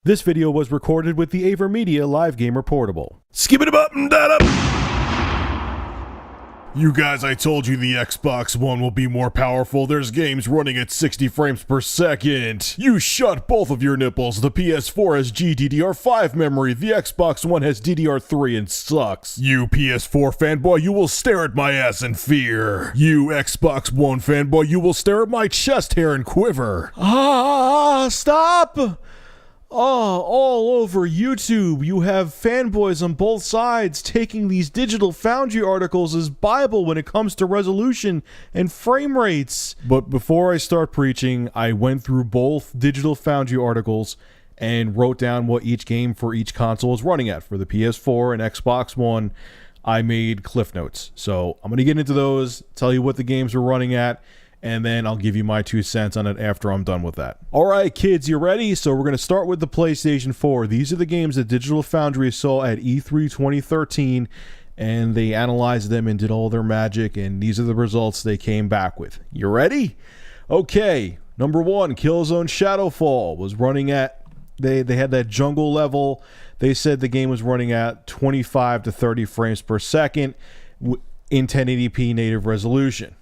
This video was recorded with the AverMedia Live Gamer Portable. Skip it up and that up. You guys, I told you the Xbox One will be more powerful. There's games running at 60 frames per second. You shut both of your nipples. The PS4 has GDDR5 memory. The Xbox One has DDR3 and sucks. You PS4 fanboy, you will stare at my ass in fear. You Xbox One fanboy, you will stare at my chest hair and quiver. Stop! All over YouTube, you have fanboys on both sides taking these Digital Foundry articles as Bible when it comes to resolution and frame rates. But before I start preaching, I went through both Digital Foundry articles and wrote down what each game for each console is running at. For the PS4 and Xbox One, I made cliff notes. So I'm going to get into those, tell you what the games are running at, and then I'll give you my 2 cents on it after I'm done with that. Alright kids, you ready? So we're going to start with the PlayStation 4. These are the games that Digital Foundry saw at E3 2013, and they analyzed them and did all their magic, and these are the results they came back with. You ready? Okay, number 1, Killzone Shadowfall was running at, they had that jungle level. They said the game was running at 25 to 30 frames per second in 1080p native resolution.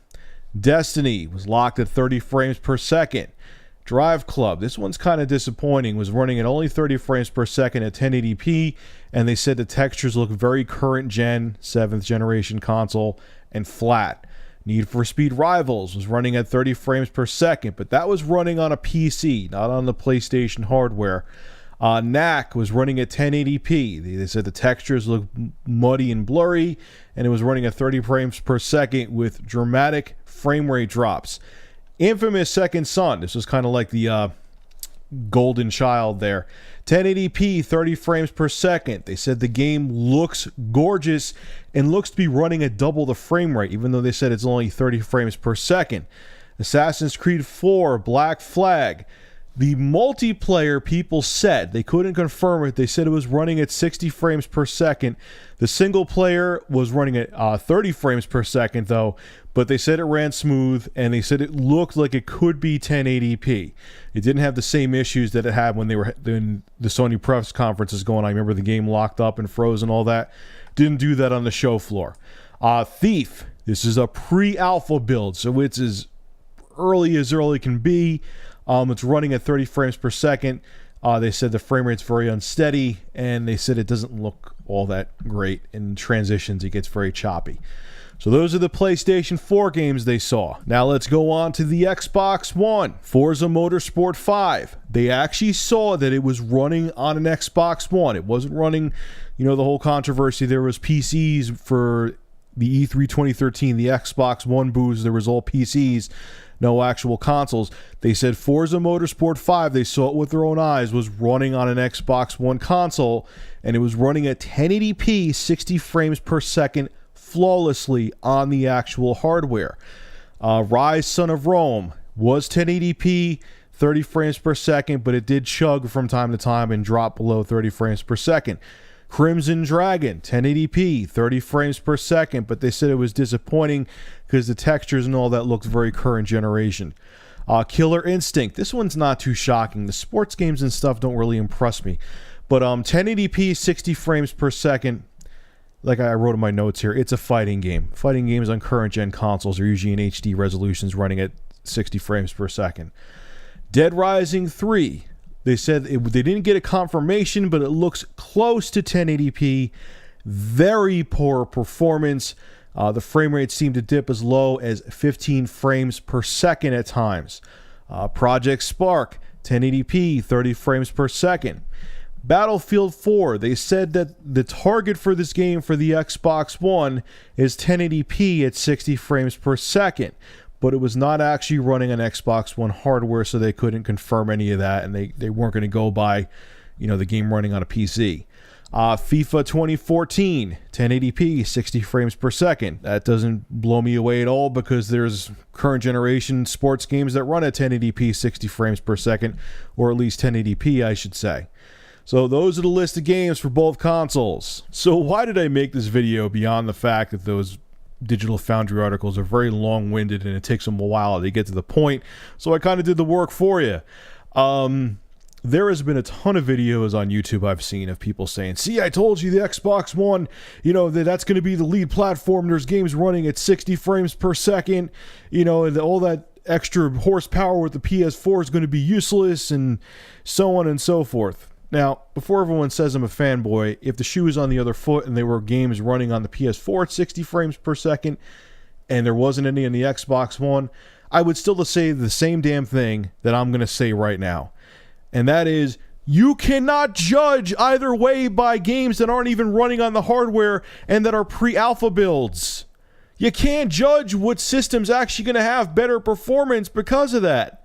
Destiny was locked at 30 frames per second. Drive Club, this one's kind of disappointing, was running at only 30 frames per second at 1080p, and they said the textures look very current gen, 7th generation console, and flat. Need for Speed Rivals was running at 30 frames per second, but that was running on a PC, not on the PlayStation hardware. Knack was running at 1080p. They said the textures look muddy and blurry, and it was running at 30 frames per second with dramatic frame rate drops. Infamous Second Son, this was kind of like the golden child there. 1080p, 30 frames per second. They said the game looks gorgeous and looks to be running at double the frame rate, even though they said it's only 30 frames per second. Assassin's Creed 4, Black Flag. The multiplayer people said, they couldn't confirm it, they said it was running at 60 frames per second. The single player was running at 30 frames per second though, but they said it ran smooth, and they said it looked like it could be 1080p. It didn't have the same issues that it had when they were in the Sony press conferences going on. I remember the game locked up and froze and all that. Didn't do that on the show floor. Thief, this is a pre-alpha build, so it's as early can be. It's running at 30 frames per second. They said the frame rate's very unsteady, and they said it doesn't look all that great. In transitions, it gets very choppy. So those are the PlayStation 4 games they saw. Now let's go on to the Xbox One. Forza Motorsport 5. They actually saw that it was running on an Xbox One. It wasn't running, the whole controversy. There was PCs for the E3 2013, the Xbox One booths. There was all PCs. No actual consoles. They said Forza Motorsport 5, they saw it with their own eyes, was running on an Xbox One console, and it was running at 1080p, 60 frames per second, flawlessly on the actual hardware. Rise Son of Rome was 1080p, 30 frames per second, but it did chug from time to time and drop below 30 frames per second. Crimson Dragon, 1080p, 30 frames per second, but they said it was disappointing because the textures and all that looked very current generation. Killer Instinct, this one's not too shocking. The sports games and stuff don't really impress me. But 1080p, 60 frames per second, like I wrote in my notes here, it's a fighting game. Fighting games on current gen consoles are usually in HD resolutions running at 60 frames per second. Dead Rising 3. They said they didn't get a confirmation, but it looks close to 1080p. Very poor performance. The frame rate seemed to dip as low as 15 frames per second at times. Project Spark, 1080p, 30 frames per second. Battlefield 4, they said that the target for this game for the Xbox One is 1080p at 60 frames per second. But it was not actually running on Xbox One hardware, so they couldn't confirm any of that, and they weren't going to go by, the game running on a PC. FIFA 2014, 1080p, 60 frames per second. That doesn't blow me away at all because there's current generation sports games that run at 1080p, 60 frames per second, or at least 1080p, I should say. So those are the list of games for both consoles. So why did I make this video beyond the fact that those Digital Foundry articles are very long-winded and it takes them a while to get to the point, so I kind of did the work for you. there has been a ton of videos on YouTube I've seen of people saying, see, I told you the Xbox One, that's going to be the lead platform. There's games running at 60 frames per second, and all that extra horsepower with the PS4 is going to be useless, and so on and so forth. Now, before everyone says I'm a fanboy, if the shoe is on the other foot and there were games running on the PS4 at 60 frames per second and there wasn't any on the Xbox One, I would still say the same damn thing that I'm going to say right now. And that is, you cannot judge either way by games that aren't even running on the hardware and that are pre-alpha builds. You can't judge what system's actually going to have better performance because of that.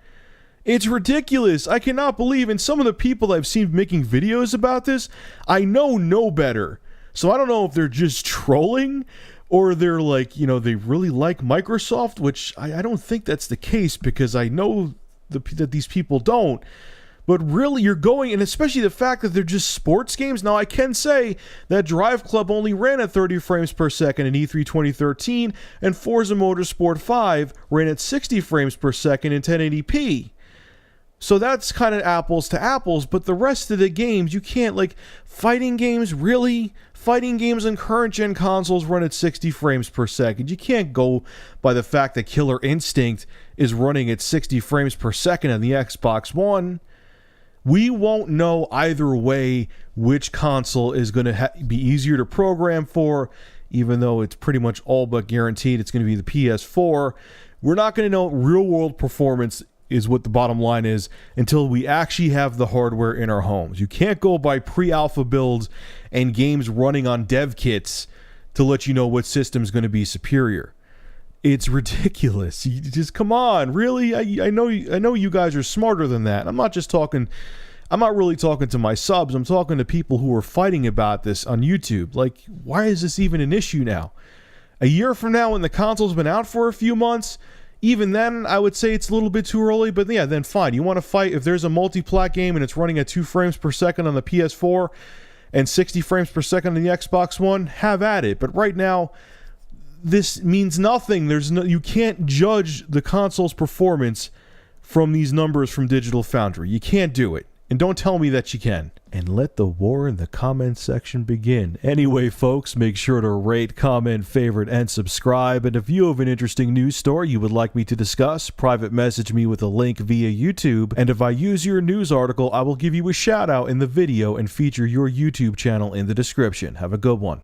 It's ridiculous. I cannot believe, and some of the people I've seen making videos about this, I know better. So I don't know if they're just trolling or they're like, they really like Microsoft, which I don't think that's the case because I know that these people don't. But really, you're going, and especially the fact that they're just sports games. Now, I can say that Drive Club only ran at 30 frames per second in E3 2013, and Forza Motorsport 5 ran at 60 frames per second in 1080p. So that's kind of apples to apples, but the rest of the games, you can't, fighting games, really? Fighting games on current-gen consoles run at 60 frames per second. You can't go by the fact that Killer Instinct is running at 60 frames per second on the Xbox One. We won't know either way which console is going to be easier to program for, even though it's pretty much all but guaranteed it's going to be the PS4. We're not going to know real-world performance is what the bottom line is until we actually have the hardware in our homes. You can't go by pre-alpha builds and games running on dev kits to let you know what system's going to be superior. It's ridiculous. You just come on, really? I know you guys are smarter than that. I'm not really talking to my subs. I'm talking to people who are fighting about this on YouTube. Why is this even an issue now? A year from now, when the console's been out for a few months, even then, I would say it's a little bit too early, but yeah, then fine. You want to fight if there's a multi-plat game and it's running at 2 frames per second on the PS4 and 60 frames per second on the Xbox One, have at it. But right now, this means nothing. You can't judge the console's performance from these numbers from Digital Foundry. You can't do it. And don't tell me that you can. And let the war in the comments section begin. Anyway, folks, make sure to rate, comment, favorite, and subscribe. And if you have an interesting news story you would like me to discuss, private message me with a link via YouTube. And if I use your news article, I will give you a shout out in the video and feature your YouTube channel in the description. Have a good one.